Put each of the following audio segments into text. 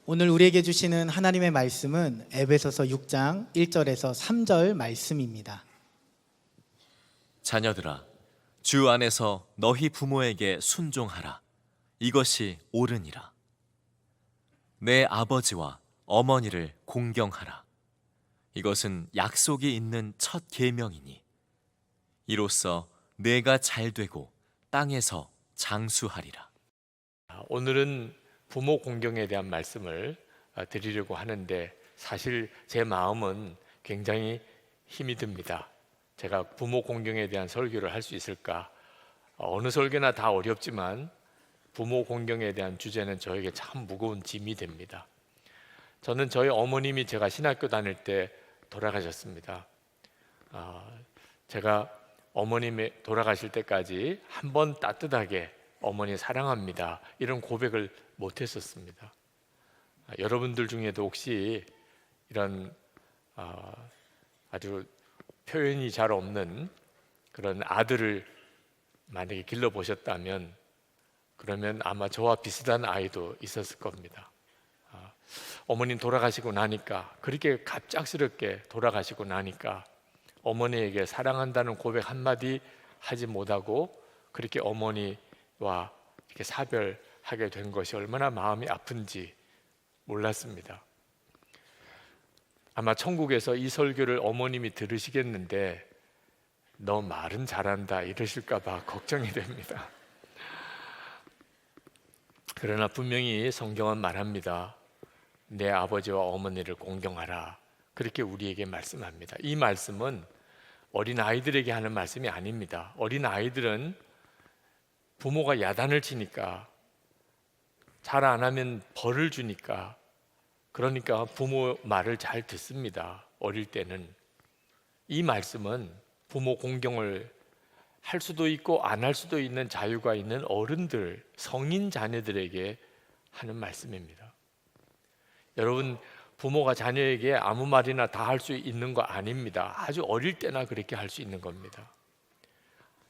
오늘 우리에게 주시는 하나님의 말씀은 에베소서 6장 1절에서 3절 말씀입니다. 자녀들아, 주 안에서 너희 부모에게 순종하라. 이것이 옳으니라. 내 아버지와 어머니를 공경하라. 이것은 약속이 있는 첫 계명이니 이로써 내가 잘되고 땅에서 장수하리라. 오늘은 부모 공경에 대한 말씀을 드리려고 하는데 사실 제 마음은 굉장히 힘이 듭니다. 제가 부모 공경에 대한 설교를 할 수 있을까? 어느 설교나 다 어렵지만 부모 공경에 대한 주제는 저에게 참 무거운 짐이 됩니다. 저는 저희 어머님이 제가 신학교 다닐 때 돌아가셨습니다. 제가 어머님이 돌아가실 때까지 한 번 따뜻하게 어머니 사랑합니다 이런 고백을 못 했었습니다. 여러분들 중에도 혹시 이런 아주 표현이 잘 없는 그런 아들을 만약에 길러보셨다면 그러면 아마 저와 비슷한 아이도 있었을 겁니다. 어머님 돌아가시고 나니까, 그렇게 갑작스럽게 돌아가시고 나니까 어머니에게 사랑한다는 고백 한마디 하지 못하고 그렇게 어머니와 이렇게 사별하게 된 것이 얼마나 마음이 아픈지 몰랐습니다. 아마 천국에서 이 설교를 어머님이 들으시겠는데 너 말은 잘한다 이러실까 봐 걱정이 됩니다. 그러나 분명히 성경은 말합니다. 내 아버지와 어머니를 공경하라. 그렇게 우리에게 말씀합니다. 이 말씀은 어린 아이들에게 하는 말씀이 아닙니다. 어린 아이들은 부모가 야단을 치니까, 잘 안 하면 벌을 주니까, 그러니까 부모 말을 잘 듣습니다. 어릴 때는. 이 말씀은 부모 공경을 할 수도 있고 안 할 수도 있는 자유가 있는 어른들, 성인 자녀들에게 하는 말씀입니다. 여러분, 부모가 자녀에게 아무 말이나 다 할 수 있는 거 아닙니다. 아주 어릴 때나 그렇게 할 수 있는 겁니다.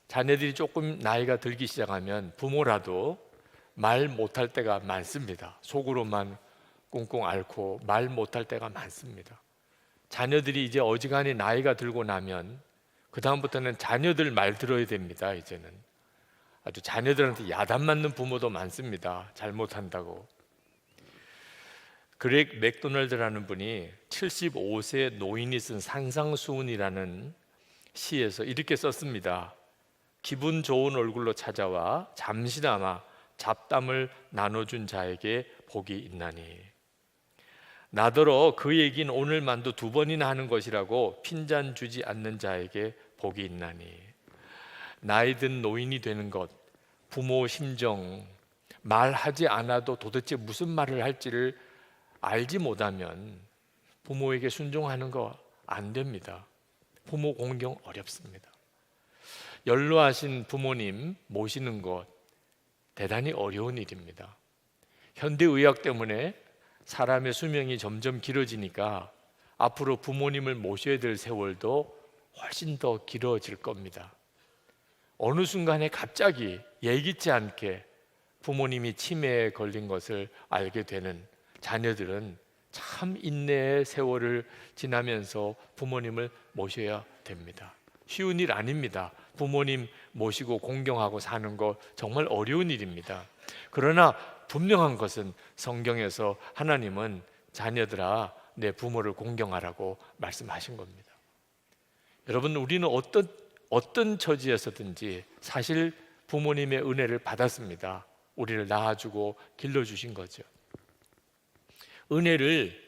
자녀들이 조금 나이가 들기 시작하면 부모라도 말 못할 때가 많습니다. 속으로만 꽁꽁 앓고 말 못할 때가 많습니다. 자녀들이 이제 어지간히 나이가 들고 나면 그 다음부터는 자녀들 말 들어야 됩니다. 이제는 아주 자녀들한테 야단 맞는 부모도 많습니다. 잘못한다고. 그렉 맥도널드라는 분이 75세 노인이 쓴 산상수훈이라는 시에서 이렇게 썼습니다. 기분 좋은 얼굴로 찾아와 잠시나마 잡담을 나눠준 자에게 복이 있나니, 나더러 그 얘기는 오늘만도 2번이나 하는 것이라고 핀잔 주지 않는 자에게 복이 있나니. 나이 든 노인이 되는 것, 부모 심정, 말하지 않아도 도대체 무슨 말을 할지를 알지 못하면 부모에게 순종하는 거 안 됩니다. 부모 공경 어렵습니다. 연로하신 부모님 모시는 것 대단히 어려운 일입니다. 현대의학 때문에 사람의 수명이 점점 길어지니까 앞으로 부모님을 모셔야 될 세월도 훨씬 더 길어질 겁니다. 어느 순간에 갑자기 예기치 않게 부모님이 치매에 걸린 것을 알게 되는 자녀들은 참 인내의 세월을 지나면서 부모님을 모셔야 됩니다. 쉬운 일 아닙니다. 부모님 모시고 공경하고 사는 거 정말 어려운 일입니다. 그러나 분명한 것은 성경에서 하나님은 자녀들아 내 부모를 공경하라고 말씀하신 겁니다. 여러분, 우리는 어떤 처지에서든지 사실 부모님의 은혜를 받았습니다. 우리를 낳아주고 길러주신 거죠. 은혜를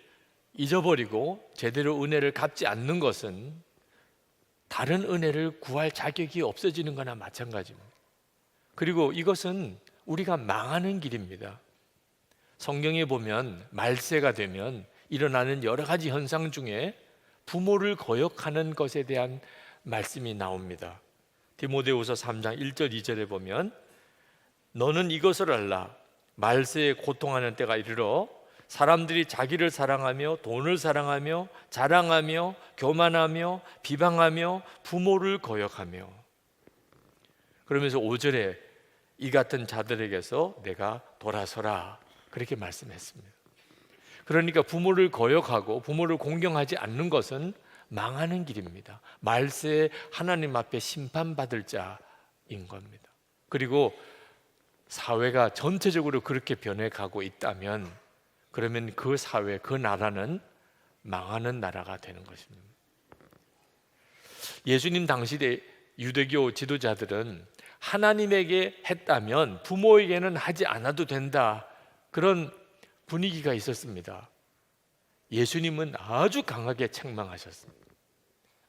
잊어버리고 제대로 은혜를 갚지 않는 것은 다른 은혜를 구할 자격이 없어지는 거나 마찬가지입니다. 그리고 이것은 우리가 망하는 길입니다. 성경에 보면 말세가 되면 일어나는 여러 가지 현상 중에 부모를 거역하는 것에 대한 말씀이 나옵니다. 디모데후서 3장 1절 2절에 보면 너는 이것을 알라. 말세에 고통하는 때가 이르러 사람들이 자기를 사랑하며 돈을 사랑하며 자랑하며 교만하며 비방하며 부모를 거역하며. 그러면서 5절에 이 같은 자들에게서 내가 돌아서라 그렇게 말씀했습니다. 그러니까 부모를 거역하고 부모를 공경하지 않는 것은 망하는 길입니다. 말세에 하나님 앞에 심판받을 자인 겁니다. 그리고 사회가 전체적으로 그렇게 변해가고 있다면 그러면 그 사회, 그 나라는 망하는 나라가 되는 것입니다. 예수님 당시의 유대교 지도자들은 하나님에게 했다면 부모에게는 하지 않아도 된다, 그런 분위기가 있었습니다. 예수님은 아주 강하게 책망하셨습니다.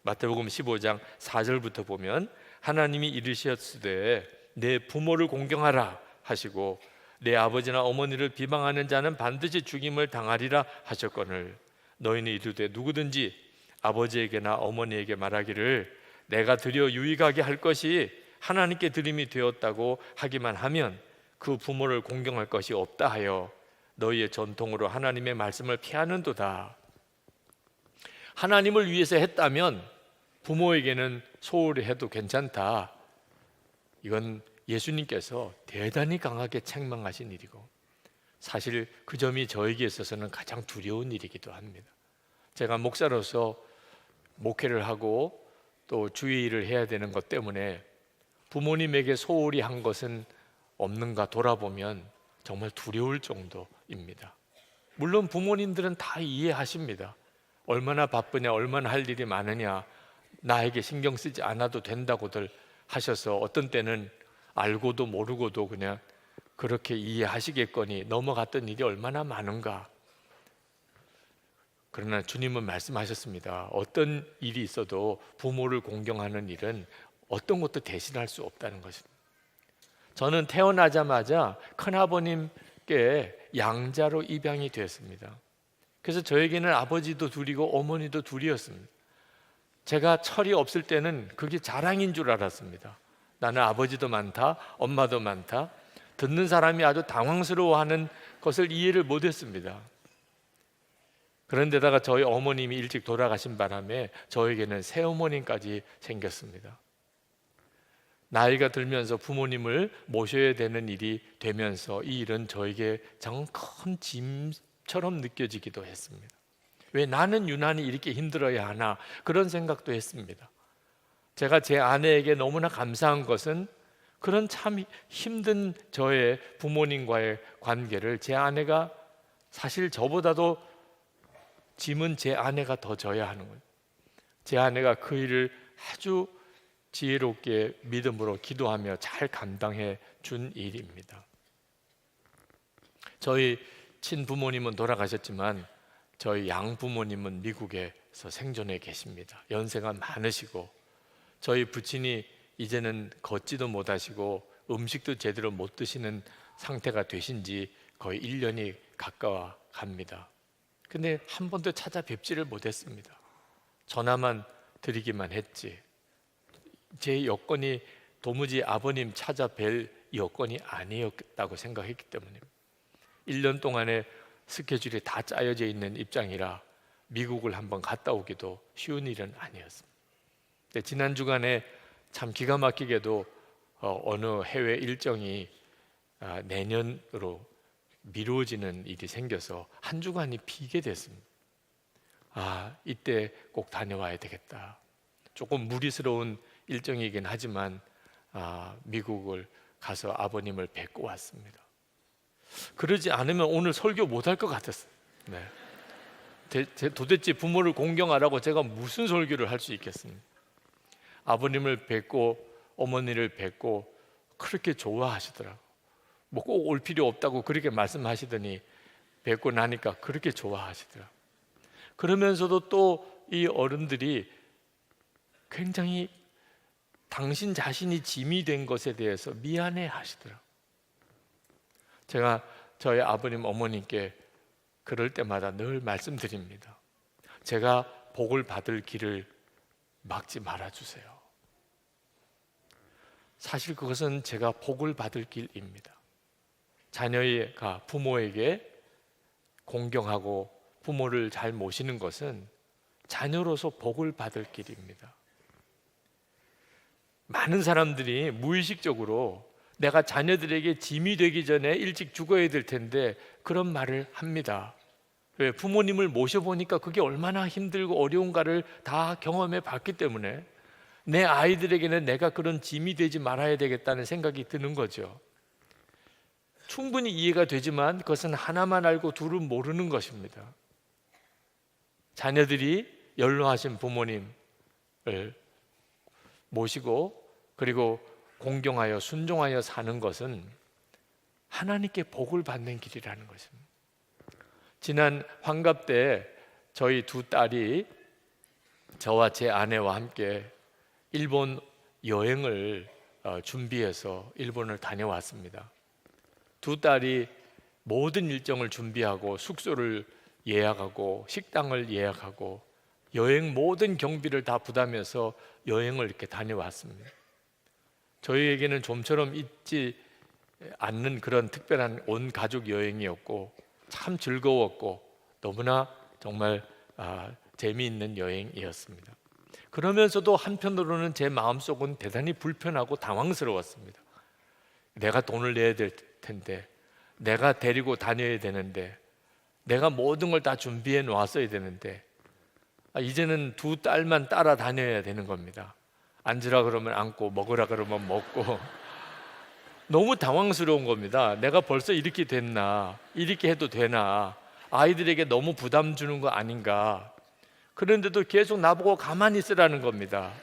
마태복음 15장 4절부터 보면 하나님이 이르셨으되 내 부모를 공경하라 하시고 내 아버지나 어머니를 비방하는 자는 반드시 죽임을 당하리라 하셨거늘 너희는 이르되 누구든지 아버지에게나 어머니에게 말하기를 내가 드려 유익하게 할 것이 하나님께 드림이 되었다고 하기만 하면 그 부모를 공경할 것이 없다 하여 너희의 전통으로 하나님의 말씀을 피하는도다. 하나님을 위해서 했다면 부모에게는 소홀히 해도 괜찮다. 이건 예수님께서 대단히 강하게 책망하신 일이고 사실 그 점이 저에게 있어서는 가장 두려운 일이기도 합니다. 제가 목사로서 목회를 하고 또 주의 일을 해야 되는 것 때문에 부모님에게 소홀히 한 것은 없는가 돌아보면 정말 두려울 정도입니다. 물론 부모님들은 다 이해하십니다. 얼마나 바쁘냐, 얼마나 할 일이 많으냐, 나에게 신경 쓰지 않아도 된다고들 하셔서 어떤 때는 알고도 모르고도 그냥 그렇게 이해하시겠거니 넘어갔던 일이 얼마나 많은가. 그러나 주님은 말씀하셨습니다. 어떤 일이 있어도 부모를 공경하는 일은 어떤 것도 대신할 수 없다는 것입니다. 저는 태어나자마자 큰아버님께 양자로 입양이 되었습니다. 그래서 저에게는 아버지도 둘이고 어머니도 둘이었습니다. 제가 철이 없을 때는 그게 자랑인 줄 알았습니다. 나는 아버지도 많다, 엄마도 많다. 듣는 사람이 아주 당황스러워하는 것을 이해를 못했습니다. 그런데다가 저희 어머님이 일찍 돌아가신 바람에 저에게는 새어머님까지 생겼습니다. 나이가 들면서 부모님을 모셔야 되는 일이 되면서 이 일은 저에게 정말 큰 짐처럼 느껴지기도 했습니다. 왜 나는 유난히 이렇게 힘들어야 하나, 그런 생각도 했습니다. 제가 제 아내에게 너무나 감사한 것은 그런 참 힘든 저의 부모님과의 관계를 제 아내가, 사실 저보다도 짐은 제 아내가 더 져야 하는 거예요. 제 아내가 그 일을 아주 지혜롭게 믿음으로 기도하며 잘 감당해 준 일입니다. 저희 친부모님은 돌아가셨지만 저희 양부모님은 미국에서 생존해 계십니다. 연세가 많으시고 저희 부친이 이제는 걷지도 못하시고 음식도 제대로 못 드시는 상태가 되신 지 거의 1년이 가까워 갑니다. 근데 한 번도 찾아뵙지를 못했습니다. 전화만 드리기만 했지. 제 여건이 도무지 아버님 찾아뵐 여건이 아니었다고 생각했기 때문에 1년 동안의 스케줄이 다 짜여져 있는 입장이라 미국을 한번 갔다 오기도 쉬운 일은 아니었습니다. 지난 주간에 참 기가 막히게도 어느 해외 일정이 내년으로 미루어지는 일이 생겨서 한 주간이 비게 됐습니다. 이때 꼭 다녀와야 되겠다. 조금 무리스러운 일정이긴 하지만 미국을 가서 아버님을 뵙고 왔습니다. 그러지 않으면 오늘 설교 못할 것 같았어요. 도대체 부모를 공경하라고 제가 무슨 설교를 할 수 있겠습니까? 아버님을 뵙고 어머니를 뵙고 그렇게 좋아하시더라고요. 뭐 꼭 올 필요 없다고 그렇게 말씀하시더니 뵙고 나니까 그렇게 좋아하시더라고요. 그러면서도 또 이 어른들이 굉장히 당신 자신이 짐이 된 것에 대해서 미안해 하시더라고요. 제가 저희 아버님 어머님께 그럴 때마다 늘 말씀드립니다. 제가 복을 받을 길을 막지 말아주세요. 사실 그것은 제가 복을 받을 길입니다. 자녀가 부모에게 공경하고 부모를 잘 모시는 것은 자녀로서 복을 받을 길입니다. 많은 사람들이 무의식적으로 내가 자녀들에게 짐이 되기 전에 일찍 죽어야 될 텐데 그런 말을 합니다. 왜? 부모님을 모셔보니까 그게 얼마나 힘들고 어려운가를 다 경험해 봤기 때문에 내 아이들에게는 내가 그런 짐이 되지 말아야 되겠다는 생각이 드는 거죠. 충분히 이해가 되지만 그것은 하나만 알고 둘은 모르는 것입니다. 자녀들이 연로하신 부모님을 모시고 그리고 공경하여 순종하여 사는 것은 하나님께 복을 받는 길이라는 것입니다. 지난 환갑 때 저희 두 딸이 저와 제 아내와 함께 일본 여행을 준비해서 일본을 다녀왔습니다. 두 딸이 모든 일정을 준비하고 숙소를 예약하고 식당을 예약하고 여행 모든 경비를 다 부담해서 여행을 이렇게 다녀왔습니다. 저희에게는 좀처럼 있지 않는 그런 특별한 온 가족 여행이었고 참 즐거웠고 너무나 정말 재미있는 여행이었습니다. 그러면서도 한편으로는 제 마음속은 대단히 불편하고 당황스러웠습니다. 내가 돈을 내야 될 텐데, 내가 데리고 다녀야 되는데, 내가 모든 걸 다 준비해 놓았어야 되는데 이제는 두 딸만 따라 다녀야 되는 겁니다. 앉으라 그러면 앉고 먹으라 그러면 먹고 너무 당황스러운 겁니다. 내가 벌써 이렇게 됐나, 이렇게 해도 되나, 아이들에게 너무 부담 주는 거 아닌가. 그런데도 계속 나보고 가만히 있으라는 겁니다.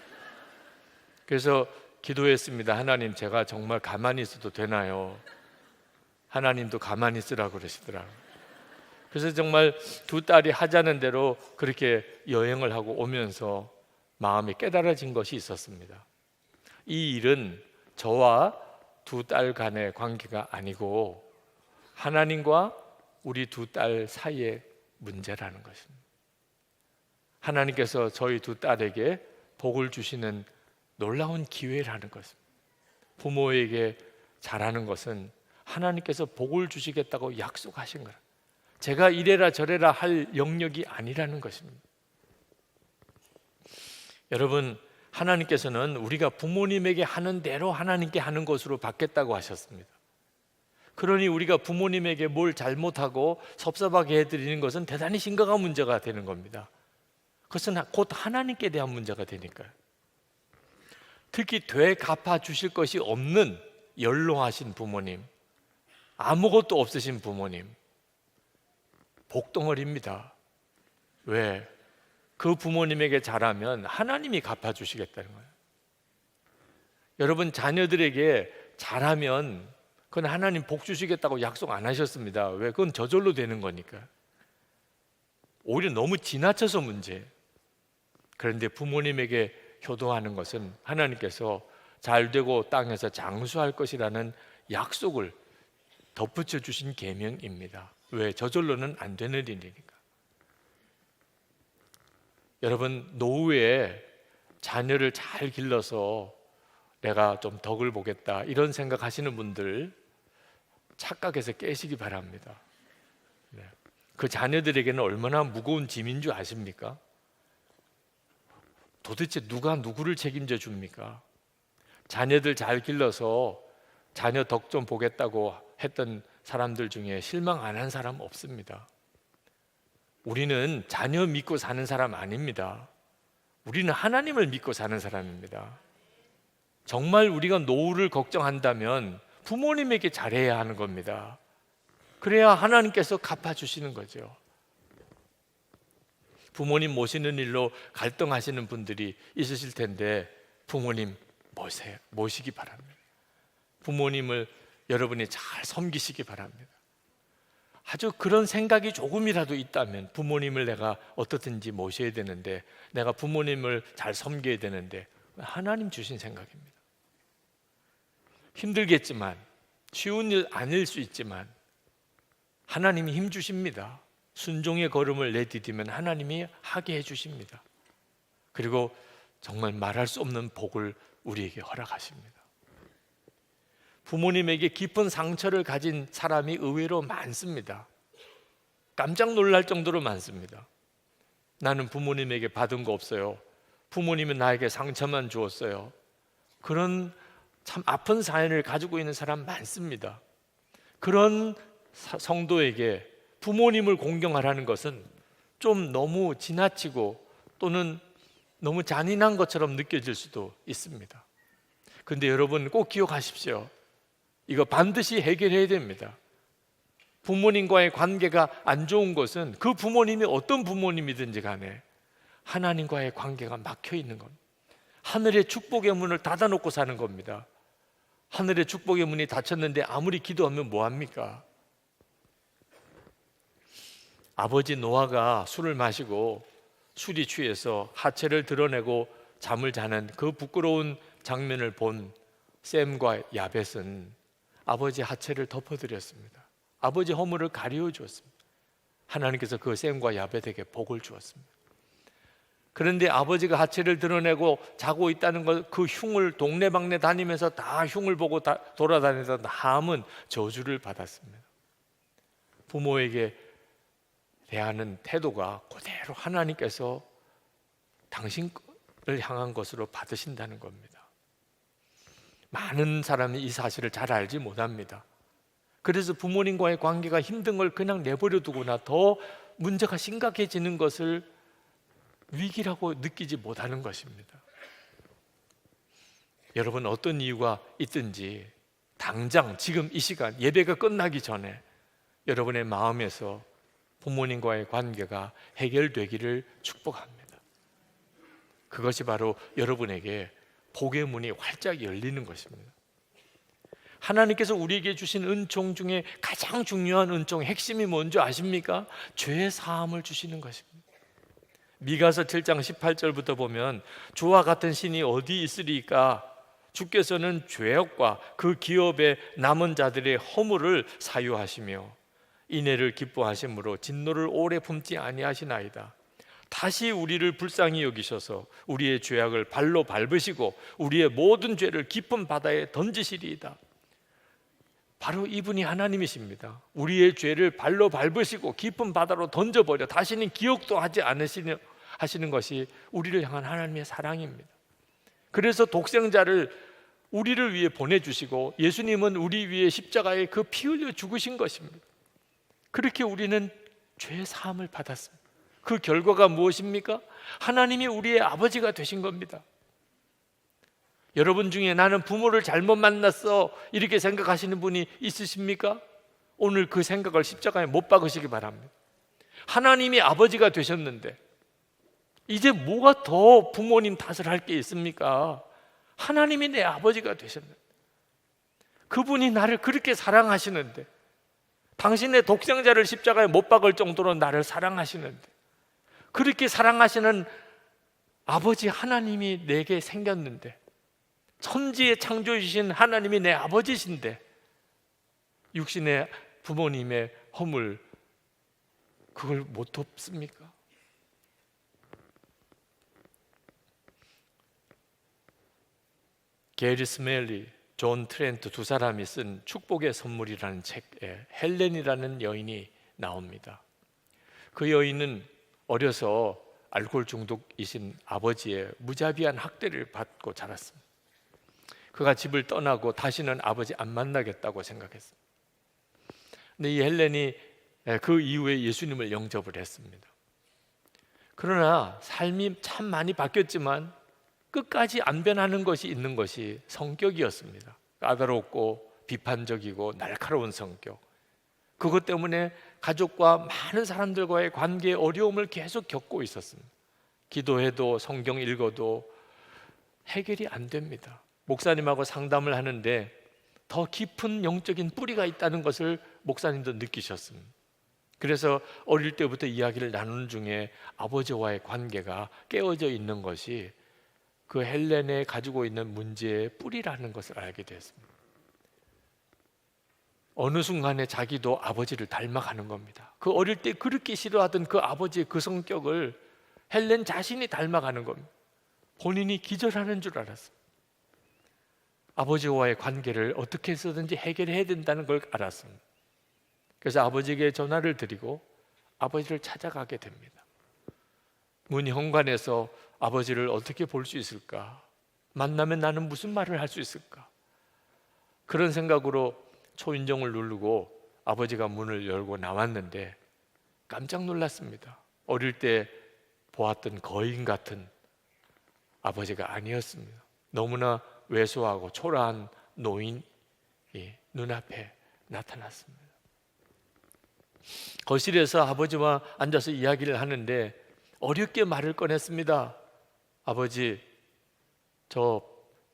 그래서 기도했습니다. 하나님, 제가 정말 가만히 있어도 되나요? 하나님도 가만히 있으라고 그러시더라고요. 그래서 정말 두 딸이 하자는 대로 그렇게 여행을 하고 오면서 마음이 깨달아진 것이 있었습니다. 이 일은 저와 두 딸 간의 관계가 아니고 하나님과 우리 두 딸 사이의 문제라는 것입니다. 하나님께서 저희 두 딸에게 복을 주시는 놀라운 기회라는 것입니다. 부모에게 잘하는 것은 하나님께서 복을 주시겠다고 약속하신 거라. 제가 이래라 저래라 할 영역이 아니라는 것입니다. 여러분, 하나님께서는 우리가 부모님에게 하는 대로 하나님께 하는 것으로 받겠다고 하셨습니다. 그러니 우리가 부모님에게 뭘 잘못하고 섭섭하게 해드리는 것은 대단히 심각한 문제가 되는 겁니다. 그것은 곧 하나님께 대한 문제가 되니까요. 특히 되갚아 주실 것이 없는 연로하신 부모님, 아무것도 없으신 부모님, 복덩어리입니다. 왜? 그 부모님에게 잘하면 하나님이 갚아주시겠다는 거예요. 여러분, 자녀들에게 잘하면 그건 하나님 복 주시겠다고 약속 안 하셨습니다. 왜? 그건 저절로 되는 거니까. 오히려 너무 지나쳐서 문제예요. 그런데 부모님에게 효도하는 것은 하나님께서 잘되고 땅에서 장수할 것이라는 약속을 덧붙여 주신 계명입니다. 왜? 저절로는 안 되는 일이니까. 여러분, 노후에 자녀를 잘 길러서 내가 좀 덕을 보겠다 이런 생각하시는 분들 착각해서 깨시기 바랍니다. 그 자녀들에게는 얼마나 무거운 짐인 줄 아십니까? 도대체 누가 누구를 책임져 줍니까? 자녀들 잘 길러서 자녀 덕 좀 보겠다고 했던 사람들 중에 실망 안 한 사람 없습니다. 우리는 자녀 믿고 사는 사람 아닙니다. 우리는 하나님을 믿고 사는 사람입니다. 정말 우리가 노후를 걱정한다면 부모님에게 잘해야 하는 겁니다. 그래야 하나님께서 갚아주시는 거죠. 부모님 모시는 일로 갈등하시는 분들이 있으실 텐데 부모님 모시기 바랍니다. 부모님을 여러분이 잘 섬기시기 바랍니다. 아주 그런 생각이 조금이라도 있다면 부모님을 내가 어떻든지 모셔야 되는데, 내가 부모님을 잘 섬겨야 되는데, 하나님 주신 생각입니다. 힘들겠지만, 쉬운 일 아닐 수 있지만 하나님이 힘 주십니다. 순종의 걸음을 내디디면 하나님이 하게 해주십니다. 그리고 정말 말할 수 없는 복을 우리에게 허락하십니다. 부모님에게 깊은 상처를 가진 사람이 의외로 많습니다. 깜짝 놀랄 정도로 많습니다. 나는 부모님에게 받은 거 없어요. 부모님은 나에게 상처만 주었어요. 그런 참 아픈 사연을 가지고 있는 사람 많습니다. 그런 성도에게 부모님을 공경하라는 것은 좀 너무 지나치고 또는 너무 잔인한 것처럼 느껴질 수도 있습니다. 근데 여러분 꼭 기억하십시오. 이거 반드시 해결해야 됩니다. 부모님과의 관계가 안 좋은 것은 그 부모님이 어떤 부모님이든지 간에 하나님과의 관계가 막혀 있는 겁니다. 하늘의 축복의 문을 닫아놓고 사는 겁니다. 하늘의 축복의 문이 닫혔는데 아무리 기도하면 뭐합니까? 아버지 노아가 술을 마시고 술이 취해서 하체를 드러내고 잠을 자는 그 부끄러운 장면을 본 셈과 야벳은 아버지 하체를 덮어드렸습니다. 아버지 허물을 가리워 주었습니다. 하나님께서 그 셈과 야벳에게 복을 주었습니다. 그런데 아버지가 하체를 드러내고 자고 있다는 것, 그 흉을 동네방네 다니면서 다 흉을 보고 돌아다니던 함은 저주를 받았습니다. 부모에게 대하는 태도가 그대로 하나님께서 당신을 향한 것으로 받으신다는 겁니다. 많은 사람이 이 사실을 잘 알지 못합니다. 그래서 부모님과의 관계가 힘든 걸 그냥 내버려 두거나 더 문제가 심각해지는 것을 위기라고 느끼지 못하는 것입니다. 여러분 어떤 이유가 있든지 당장 지금 이 시간 예배가 끝나기 전에 여러분의 마음에서 부모님과의 관계가 해결되기를 축복합니다. 그것이 바로 여러분에게 복의 문이 활짝 열리는 것입니다. 하나님께서 우리에게 주신 은총 중에 가장 중요한 은총, 핵심이 뭔지 아십니까? 죄 사함을 주시는 것입니다. 미가서 7장 18절부터 보면 주와 같은 신이 어디 있으리까? 주께서는 죄악과 그 기업의 남은 자들의 허물을 사유하시며 인애를 기뻐하심으로 진노를 오래 품지 아니하시나이다. 다시 우리를 불쌍히 여기셔서 우리의 죄악을 발로 밟으시고 우리의 모든 죄를 깊은 바다에 던지시리이다. 바로 이분이 하나님이십니다. 우리의 죄를 발로 밟으시고 깊은 바다로 던져버려 다시는 기억도 하지 않으시는 하시는 것이 우리를 향한 하나님의 사랑입니다. 그래서 독생자를 우리를 위해 보내주시고 예수님은 우리 위해 십자가에 그 피 흘려 죽으신 것입니다. 그렇게 우리는 죄 사함을 받았습니다. 그 결과가 무엇입니까? 하나님이 우리의 아버지가 되신 겁니다. 여러분 중에 나는 부모를 잘못 만났어 이렇게 생각하시는 분이 있으십니까? 오늘 그 생각을 십자가에 못 박으시기 바랍니다. 하나님이 아버지가 되셨는데 이제 뭐가 더 부모님 탓을 할 게 있습니까? 하나님이 내 아버지가 되셨는데 그분이 나를 그렇게 사랑하시는데 당신의 독생자를 십자가에 못 박을 정도로 나를 사랑하시는데 그렇게 사랑하시는 아버지 하나님이 내게 생겼는데 천지의 창조주신 하나님이 내 아버지신데 육신의 부모님의 허물 그걸 못 돕습니까? 게리 스멜리, 존 트렌트 두 사람이 쓴 축복의 선물이라는 책에 헬렌이라는 여인이 나옵니다. 그 여인은 어려서 알코올 중독이신 아버지의 무자비한 학대를 받고 자랐습니다. 그가 집을 떠나고 다시는 아버지 안 만나겠다고 생각했습니다. 근데 이 헬렌이 그 이후에 예수님을 영접을 했습니다. 그러나 삶이 참 많이 바뀌었지만 끝까지 안 변하는 것이 있는 것이 성격이었습니다. 까다롭고 비판적이고 날카로운 성격. 그것 때문에 가족과 많은 사람들과의 관계에 어려움을 계속 겪고 있었습니다. 기도해도 성경 읽어도 해결이 안 됩니다. 목사님하고 상담을 하는데 더 깊은 영적인 뿌리가 있다는 것을 목사님도 느끼셨습니다. 그래서 어릴 때부터 이야기를 나누는 중에 아버지와의 관계가 깨어져 있는 것이 그 헬렌에 가지고 있는 문제의 뿌리라는 것을 알게 되었습니다. 어느 순간에 자기도 아버지를 닮아가는 겁니다. 그 어릴 때 그렇게 싫어하던 그 아버지의 그 성격을 헬렌 자신이 닮아가는 겁니다. 본인이 기절하는 줄 알았습니다. 아버지와의 관계를 어떻게 해서든지 해결해야 된다는 걸 알았습니다. 그래서 아버지에게 전화를 드리고 아버지를 찾아가게 됩니다. 문 현관에서 아버지를 어떻게 볼 수 있을까? 만나면 나는 무슨 말을 할 수 있을까? 그런 생각으로 초인종을 누르고 아버지가 문을 열고 나왔는데 깜짝 놀랐습니다. 어릴 때 보았던 거인 같은 아버지가 아니었습니다. 너무나 왜소하고 초라한 노인이 눈앞에 나타났습니다. 거실에서 아버지와 앉아서 이야기를 하는데 어렵게 말을 꺼냈습니다. 아버지, 저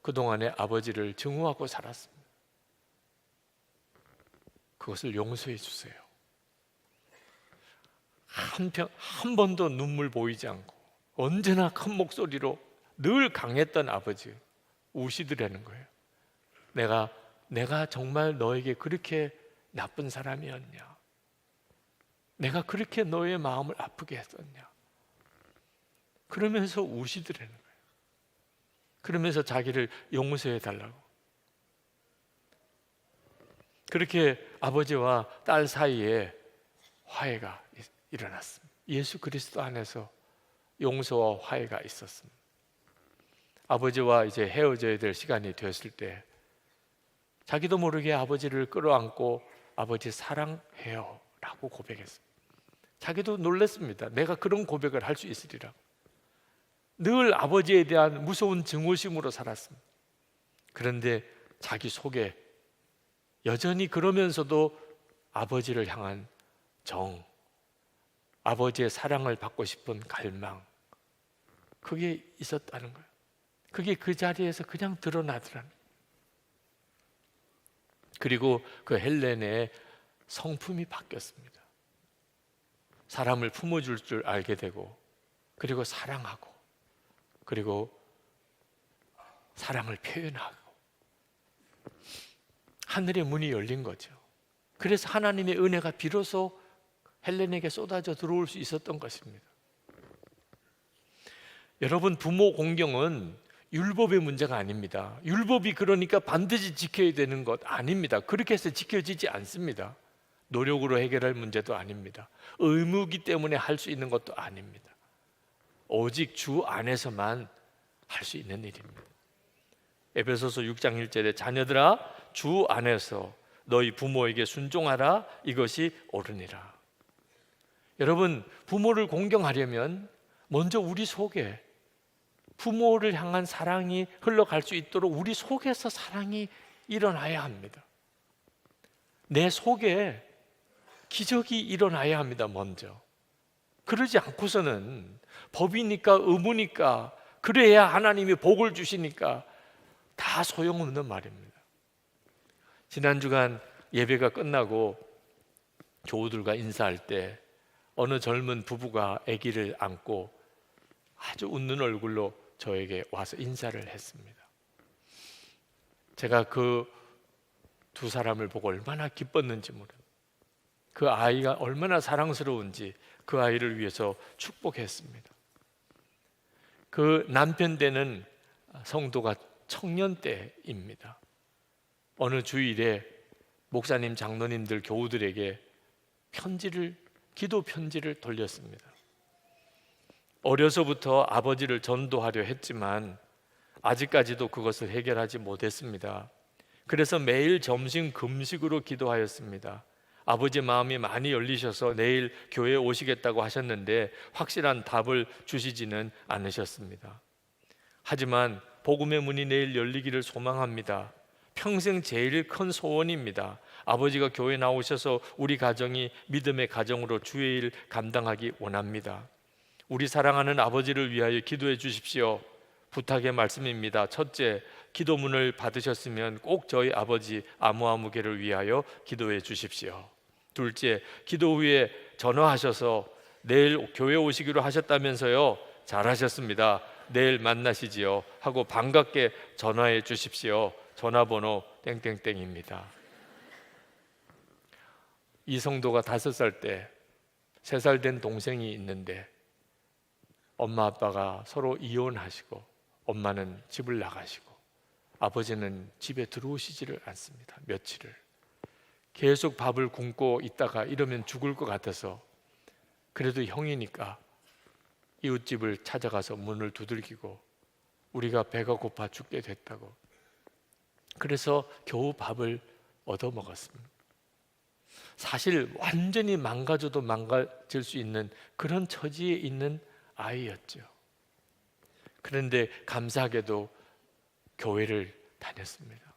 그동안에 아버지를 증오하고 살았습니다. 그것을 용서해 주세요. 한 번도 눈물 보이지 않고 언제나 큰 목소리로 늘 강했던 아버지 우시더라는 거예요. 내가 정말 너에게 그렇게 나쁜 사람이었냐? 내가 그렇게 너의 마음을 아프게 했었냐? 그러면서 우시더라는 거예요. 그러면서 자기를 용서해 달라고. 그렇게 아버지와 딸 사이에 화해가 일어났습니다. 예수 그리스도 안에서 용서와 화해가 있었습니다. 아버지와 이제 헤어져야 될 시간이 되었을 때 자기도 모르게 아버지를 끌어안고 아버지 사랑해요 라고 고백했습니다. 자기도 놀랐습니다. 내가 그런 고백을 할 수 있으리라. 늘 아버지에 대한 무서운 증오심으로 살았습니다. 그런데 자기 속에 여전히 그러면서도 아버지를 향한 정, 아버지의 사랑을 받고 싶은 갈망, 그게 있었다는 거예요. 그게 그 자리에서 그냥 드러나더라는 거예요. 그리고 그 헬렌의 성품이 바뀌었습니다. 사람을 품어줄 줄 알게 되고, 그리고 사랑하고, 그리고 사랑을 표현하고, 하늘의 문이 열린 거죠. 그래서 하나님의 은혜가 비로소 헬렌에게 쏟아져 들어올 수 있었던 것입니다. 여러분, 부모 공경은 율법의 문제가 아닙니다. 율법이 그러니까 반드시 지켜야 되는 것 아닙니다. 그렇게 해서 지켜지지 않습니다. 노력으로 해결할 문제도 아닙니다. 의무이기 때문에 할 수 있는 것도 아닙니다. 오직 주 안에서만 할 수 있는 일입니다. 에베소서 6장 1절에 자녀들아 주 안에서 너희 부모에게 순종하라, 이것이 옳으니라. 여러분, 부모를 공경하려면 먼저 우리 속에 부모를 향한 사랑이 흘러갈 수 있도록 우리 속에서 사랑이 일어나야 합니다. 내 속에 기적이 일어나야 합니다. 먼저. 그러지 않고서는 법이니까 의무니까 그래야 하나님이 복을 주시니까 다 소용없는 말입니다. 지난 주간 예배가 끝나고 교우들과 인사할 때 어느 젊은 부부가 아기를 안고 아주 웃는 얼굴로 저에게 와서 인사를 했습니다. 제가 그 두 사람을 보고 얼마나 기뻤는지 모릅니다. 그 아이가 얼마나 사랑스러운지 그 아이를 위해서 축복했습니다. 그 남편 되는 성도가 청년 때입니다. 어느 주일에 목사님, 장로님들, 교우들에게 기도 편지를 돌렸습니다. 어려서부터 아버지를 전도하려 했지만 아직까지도 그것을 해결하지 못했습니다. 그래서 매일 점심 금식으로 기도하였습니다. 아버지 마음이 많이 열리셔서 내일 교회에 오시겠다고 하셨는데 확실한 답을 주시지는 않으셨습니다. 하지만 복음의 문이 내일 열리기를 소망합니다. 평생 제일 큰 소원입니다. 아버지가 교회 나오셔서 우리 가정이 믿음의 가정으로 주의 일 감당하기 원합니다. 우리 사랑하는 아버지를 위하여 기도해 주십시오. 부탁의 말씀입니다. 첫째, 기도문을 받으셨으면 꼭 저희 아버지 아무아무개를 위하여 기도해 주십시오. 둘째, 기도 후에 전화하셔서 내일 교회 오시기로 하셨다면서요. 잘하셨습니다. 내일 만나시지요 하고 반갑게 전화해 주십시오. 전화번호 땡땡땡입니다. 이 성도가 5살 때 3살 된 동생이 있는데 엄마 아빠가 서로 이혼하시고 엄마는 집을 나가시고 아버지는 집에 들어오시지를 않습니다. 며칠을 계속 밥을 굶고 있다가 이러면 죽을 것 같아서 그래도 형이니까 이웃집을 찾아가서 문을 두들기고 우리가 배가 고파 죽게 됐다고, 그래서 겨우 밥을 얻어 먹었습니다. 사실 완전히 망가져도 망가질 수 있는 그런 처지에 있는 아이였죠. 그런데 감사하게도 교회를 다녔습니다.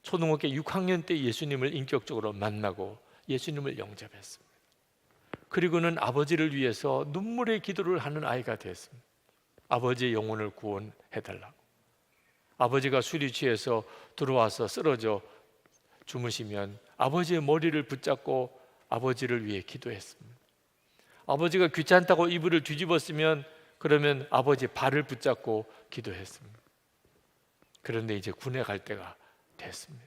초등학교 6학년 때 예수님을 인격적으로 만나고 예수님을 영접했습니다. 그리고는 아버지를 위해서 눈물의 기도를 하는 아이가 됐습니다. 아버지의 영혼을 구원해달라고. 아버지가 술이 취해서 들어와서 쓰러져 주무시면 아버지의 머리를 붙잡고 아버지를 위해 기도했습니다. 아버지가 귀찮다고 이불을 뒤집었으면 그러면 아버지 발을 붙잡고 기도했습니다. 그런데 이제 군에 갈 때가 됐습니다.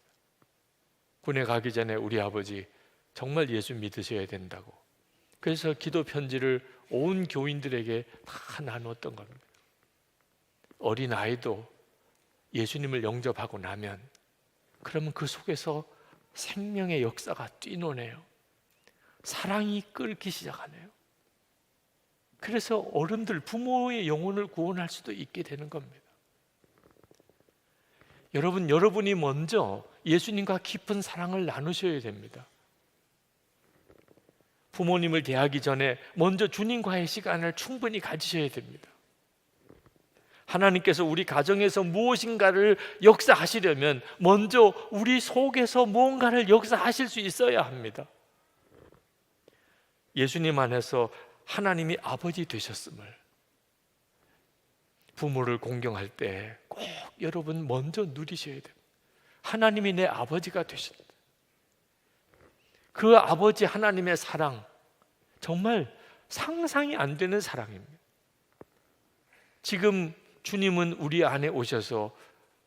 군에 가기 전에 우리 아버지 정말 예수 믿으셔야 된다고. 그래서 기도 편지를 온 교인들에게 다 나누었던 겁니다. 어린 아이도 예수님을 영접하고 나면 그러면 그 속에서 생명의 역사가 뛰노네요. 사랑이 끓기 시작하네요. 그래서 어른들, 부모의 영혼을 구원할 수도 있게 되는 겁니다. 여러분이 먼저 예수님과 깊은 사랑을 나누셔야 됩니다. 부모님을 대하기 전에 먼저 주님과의 시간을 충분히 가지셔야 됩니다. 하나님께서 우리 가정에서 무엇인가를 역사하시려면 먼저 우리 속에서 무언가를 역사하실 수 있어야 합니다. 예수님 안에서 하나님이 아버지 되셨음을 부모를 공경할 때 꼭 여러분 먼저 누리셔야 됩니다. 하나님이 내 아버지가 되셨다. 그 아버지 하나님의 사랑, 정말 상상이 안 되는 사랑입니다. 지금 주님은 우리 안에 오셔서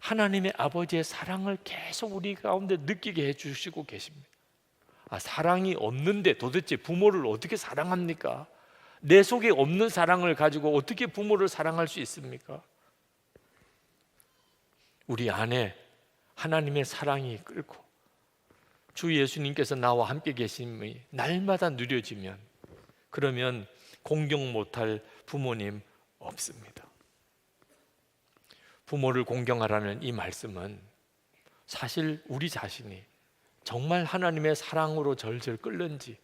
하나님의 아버지의 사랑을 계속 우리 가운데 느끼게 해주시고 계십니다. 사랑이 없는데 도대체 부모를 어떻게 사랑합니까? 내 속에 없는 사랑을 가지고 어떻게 부모를 사랑할 수 있습니까? 우리 안에 하나님의 사랑이 끓고 주 예수님께서 나와 함께 계심이 날마다 누려지면 그러면 공경 못할 부모님 없습니다. 부모를 공경하라는 이 말씀은 사실 우리 자신이 정말 하나님의 사랑으로 절절 끓는지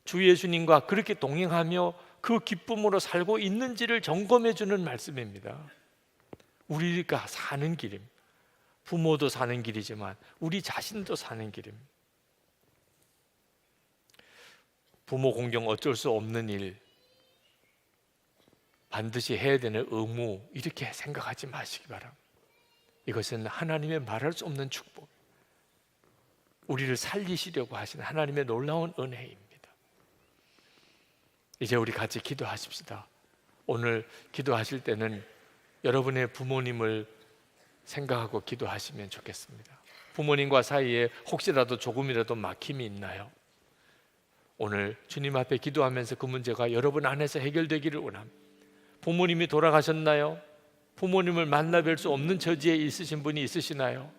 주 예수님과 그렇게 동행하며 그 기쁨으로 살고 있는지를 점검해 주는 말씀입니다. 우리가 사는 길입니다. 부모도 사는 길이지만 우리 자신도 사는 길입니다. 부모 공경 어쩔 수 없는 일, 반드시 해야 되는 의무 이렇게 생각하지 마시기 바랍니다. 이것은 하나님의 말할 수 없는 축복, 우리를 살리시려고 하시는 하나님의 놀라운 은혜입니다. 이제 우리 같이 기도하십시다. 오늘 기도하실 때는 여러분의 부모님을 생각하고 기도하시면 좋겠습니다. 부모님과 사이에 혹시라도 조금이라도 막힘이 있나요? 오늘 주님 앞에 기도하면서 그 문제가 여러분 안에서 해결되기를 원합니다. 부모님이 돌아가셨나요? 부모님을 만나 뵐 수 없는 처지에 있으신 분이 있으시나요?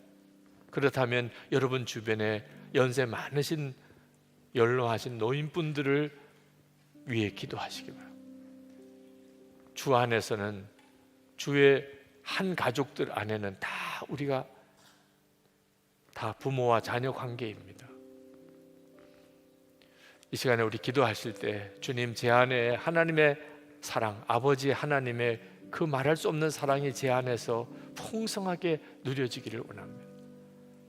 그렇다면 여러분 주변에 연세 많으신 연로하신 노인분들을 위해 기도하시기 바랍니다. 주 안에서는 주의 한 가족들 안에는 다 우리가 다 부모와 자녀 관계입니다. 이 시간에 우리 기도하실 때 주님, 제 안에 하나님의 사랑, 아버지 하나님의 그 말할 수 없는 사랑이 제 안에서 풍성하게 누려지기를 원합니다.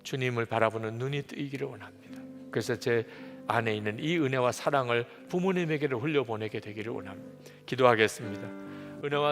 주님을 바라보는 눈이 뜨이기를 원합니다. 그래서 제 안에 있는 이 은혜와 사랑을 부모님에게로 흘려보내게 되기를 원합니다. 기도하겠습니다. 은혜와